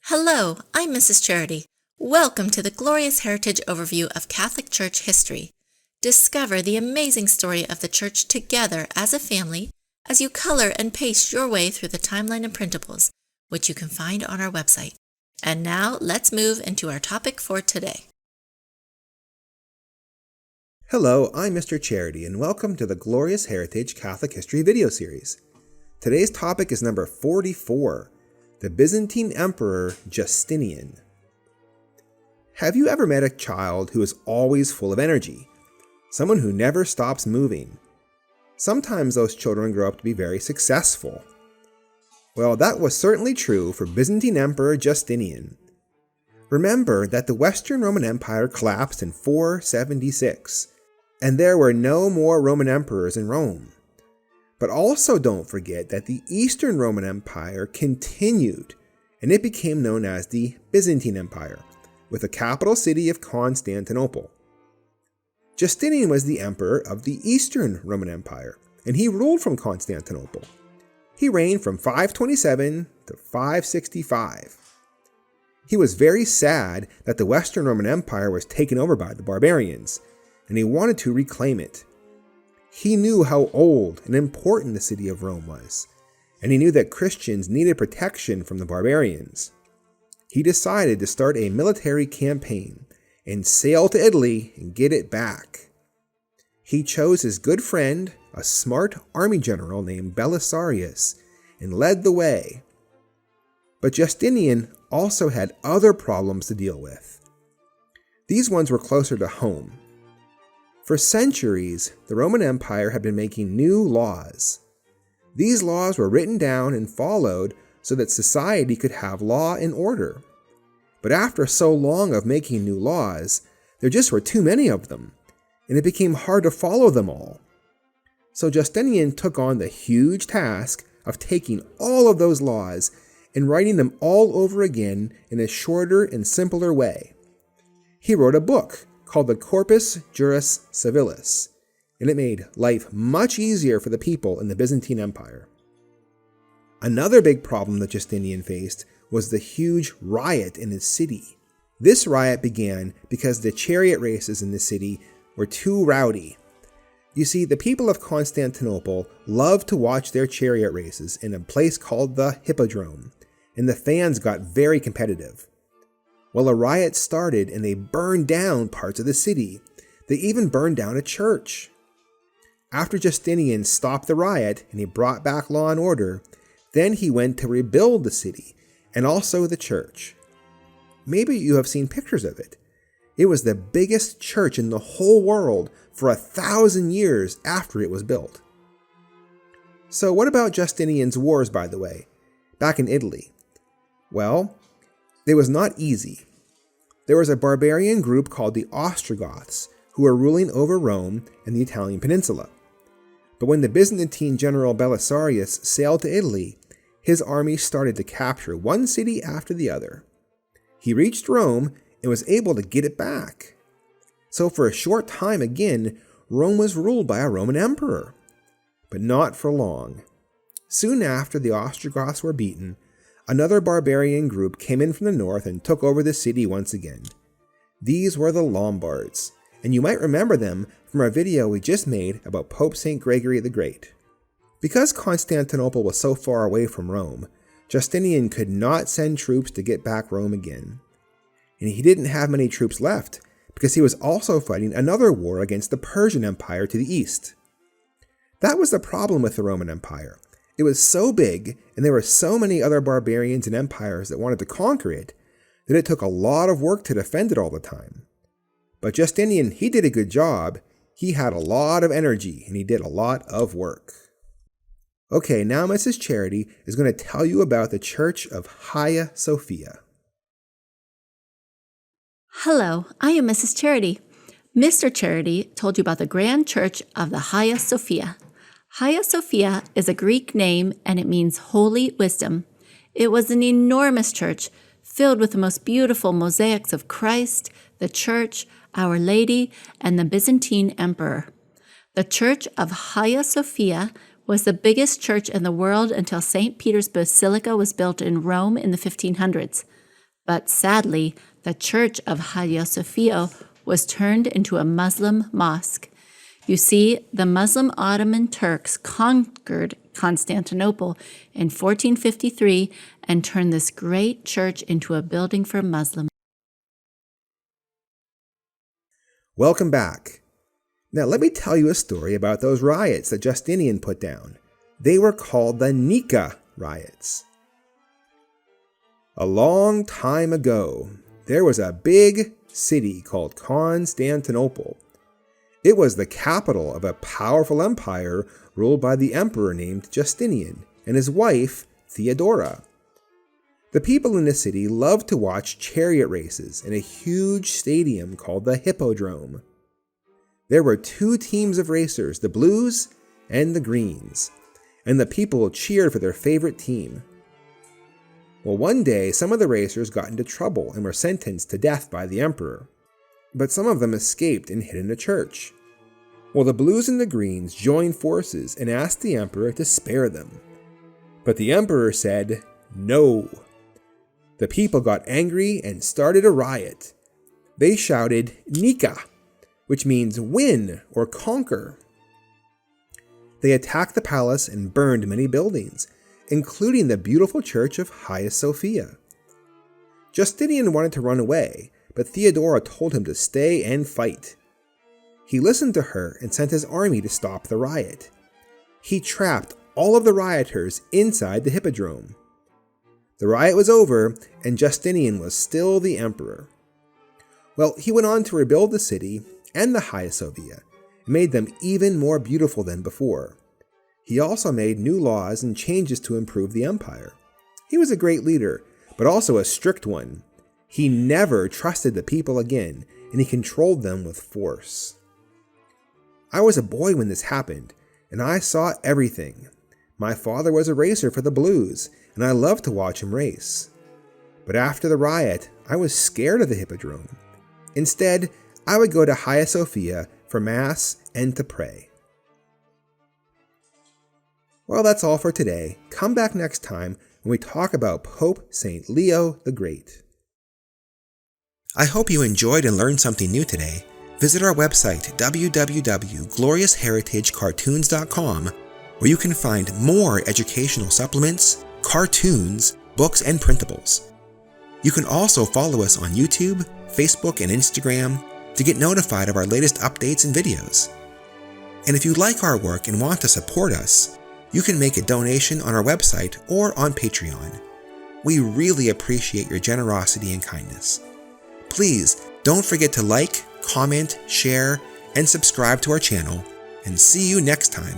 Hello, I'm Mrs. Charity. Welcome to the Glorious Heritage Overview of Catholic Church History. Discover the amazing story of the Church together as a family as you color and paste your way through the timeline and printables, which you can find on our website. And now, let's move into our topic for today. Hello, I'm Mr. Charity, and welcome to the Glorious Heritage Catholic History video series. Today's topic is number 44, the Byzantine Emperor Justinian. Have you ever met a child who is always full of energy? Someone who never stops moving? Sometimes those children grow up to be very successful. Well, that was certainly true for Byzantine Emperor Justinian. Remember that the Western Roman Empire collapsed in 476, and there were no more Roman emperors in Rome. But also don't forget that the Eastern Roman Empire continued, and it became known as the Byzantine Empire, with the capital city of Constantinople. Justinian was the emperor of the Eastern Roman Empire, and he ruled from Constantinople. He reigned from 527 to 565. He was very sad that the Western Roman Empire was taken over by the barbarians, and he wanted to reclaim it. He knew how old and important the city of Rome was, and he knew that Christians needed protection from the barbarians. He decided to start a military campaign and sail to Italy and get it back. He chose his good friend, a smart army general named Belisarius, and led the way. But Justinian also had other problems to deal with. These ones were closer to home. For centuries, the Roman Empire had been making new laws. These laws were written down and followed so that society could have law and order. But after so long of making new laws, there just were too many of them, and it became hard to follow them all. So Justinian took on the huge task of taking all of those laws and writing them all over again in a shorter and simpler way. He wrote a book called the Corpus Juris Civilis, and it made life much easier for the people in the Byzantine Empire. Another big problem that Justinian faced was the huge riot in his city. This riot began because the chariot races in the city were too rowdy. You see, the people of Constantinople loved to watch their chariot races in a place called the Hippodrome, and the fans got very competitive. Well, a riot started and they burned down parts of the city. They even burned down a church. After Justinian stopped the riot and he brought back law and order, then he went to rebuild the city and also the church. Maybe you have seen pictures of it. It was the biggest church in the whole world for 1,000 years after it was built. So what about Justinian's wars, by the way, back in Italy? Well, it was not easy. There was a barbarian group called the Ostrogoths who were ruling over Rome and the Italian peninsula. But when the Byzantine general Belisarius sailed to Italy, his army started to capture one city after the other. He reached Rome and was able to get it back. So for a short time again, Rome was ruled by a Roman emperor. But not for long. Soon after the Ostrogoths were beaten, another barbarian group came in from the north and took over the city once again. These were the Lombards, and you might remember them from our video we just made about Pope St. Gregory the Great. Because Constantinople was so far away from Rome, Justinian could not send troops to get back Rome again. And he didn't have many troops left, because he was also fighting another war against the Persian Empire to the east. That was the problem with the Roman Empire. It was so big, and there were so many other barbarians and empires that wanted to conquer it, that it took a lot of work to defend it all the time. But Justinian, he did a good job. He had a lot of energy, and he did a lot of work. Okay, now Mrs. Charity is going to tell you about the Church of Hagia Sophia. Hello, I am Mrs. Charity. Mr. Charity told you about the Grand Church of the Hagia Sophia. Hagia Sophia is a Greek name and it means holy wisdom. It was an enormous church filled with the most beautiful mosaics of Christ, the Church, Our Lady, and the Byzantine Emperor. The Church of Hagia Sophia was the biggest church in the world until St. Peter's Basilica was built in Rome in the 1500s. But sadly, the church of Hagia Sophia was turned into a Muslim mosque. You see, the Muslim Ottoman Turks conquered Constantinople in 1453 and turned this great church into a building for Muslims. Welcome back. Now let me tell you a story about those riots that Justinian put down. They were called the Nika riots. A long time ago, there was a big city called Constantinople. It was the capital of a powerful empire ruled by the emperor named Justinian and his wife, Theodora. The people in the city loved to watch chariot races in a huge stadium called the Hippodrome. There were two teams of racers, the Blues and the Greens, and the people cheered for their favorite team. Well, one day, some of the racers got into trouble and were sentenced to death by the emperor, but some of them escaped and hid in a church. Well, the Blues and the Greens joined forces and asked the emperor to spare them. But the emperor said no. The people got angry and started a riot. They shouted Nika, which means win or conquer. They attacked the palace and burned many buildings, including the beautiful church of Hagia Sophia. Justinian wanted to run away, but Theodora told him to stay and fight. He listened to her and sent his army to stop the riot. He trapped all of the rioters inside the Hippodrome. The riot was over, and Justinian was still the emperor. Well, he went on to rebuild the city and the Hagia Sophia, and made them even more beautiful than before. He also made new laws and changes to improve the empire. He was a great leader, but also a strict one. He never trusted the people again, and he controlled them with force. I was a boy when this happened, and I saw everything. My father was a racer for the Blues, and I loved to watch him race. But after the riot, I was scared of the Hippodrome. Instead, I would go to Hagia Sophia for Mass and to pray. Well, that's all for today. Come back next time when we talk about Pope St. Leo the Great. I hope you enjoyed and learned something new today. Visit our website, www.gloriousheritagecartoons.com, where you can find more educational supplements, cartoons, books, and printables. You can also follow us on YouTube, Facebook, and Instagram to get notified of our latest updates and videos. And if you like our work and want to support us, you can make a donation on our website or on Patreon. We really appreciate your generosity and kindness. Please don't forget to like, comment, share, and subscribe to our channel, and see you next time.